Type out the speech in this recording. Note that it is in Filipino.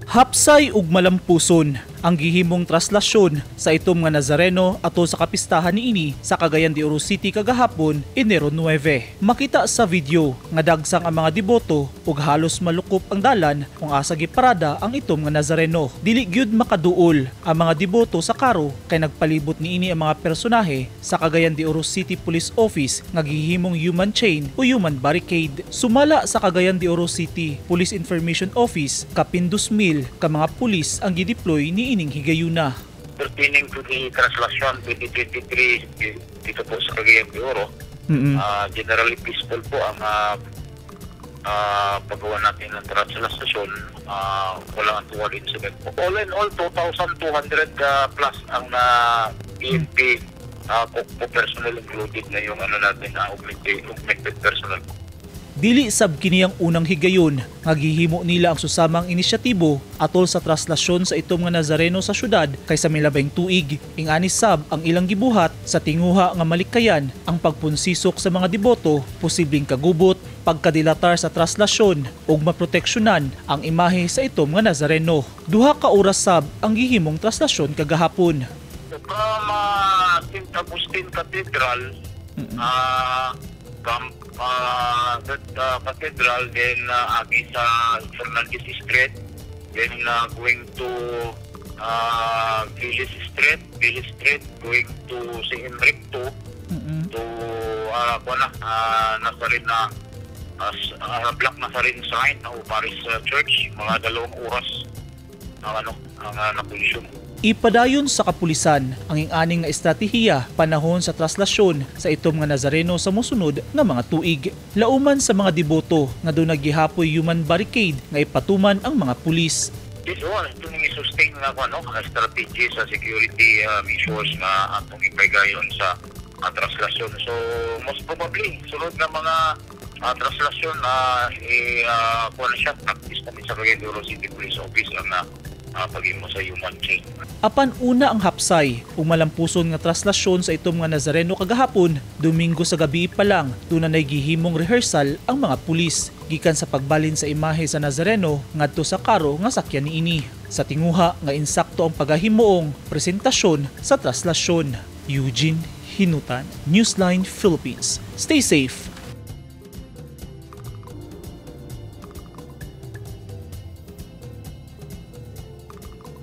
Hapsay ug malampuson ang gihimong traslasyon sa itom nga Nazareno atol sa kapistahan niini sa Cagayan de Oro City kagahapon, Enero 9. Makita sa video nga dagsang ang mga deboto ug halos malukop ang dalan kung asa giparada ang itom nga Nazareno. Dili gyud makaduol ang mga deboto sa karo kay nagpalibot niini ang mga personahe sa Cagayan de Oro City Police Office nga gihimong human chain o human barricade. Sumala sa Cagayan de Oro City Police Information Office kapin 2,000 ka mga pulis ang gideploy ni ining higayuna. Pertaining to the translation 2023 dito po sa Cagayan de Oro, generally peaceful po ang paggawa natin ng translation. Walang untoward incident po. All in all, 2,200 plus ang PNP po personnel included na yung augmented personnel. Dili sab kini ang unang higayon nga gihimo nila ang susamang inisyatibo atol sa traslasyon sa itom nga Nazareno sa syudad kaysa milabing tuig. Ingani sab ang ilang gibuhat sa tinguha nga malikayan ang pagpunsisok sa mga deboto, posibleng kagubot, pagkadilatar sa traslasyon ug maproteksyonan ang imahe sa itom nga Nazareno. Duha ka oras sab ang gihimong traslasyon kagahapon. From St. Agustin Cathedral, from Cathedral, then agi sa Fernandez Street, then going to Village Street, going to St. Enrique to nasa rin na Black Nazarene Shrine o Paris Church. Mga 2 oras ang napulisyon. Ipadayon sa kapulisan ang ing-aning nga estratehiya panahon sa traslasyon sa itom nga Nazareno sa mosunod nga mga tuig. Lauman sa mga deboto nga doon naggihapoy human barricade nga ipatuman ang mga pulis. This one, ito nang i-sustain nga strategy sa security measures nga atong ipagayon sa traslasyon. So most probably, sunod na mga traslasyon practice kami sa Cagayan de Oro City Police Office ang pagimo sa human chain. Apan una ang hapsay ug malampuson nga traslasyon sa itom nga Nazareno kagahapon, Domingo sa gabi pa lang doon na gihimong rehearsal ang mga pulis gikan sa pagbalin sa imahe sa Nazareno ngadto sa karo nga sakyan niini. Sa tinguha nga insakto ang pagahimuong presentasyon sa traslasyon. Eugene Hinutan, Newsline Philippines. Stay safe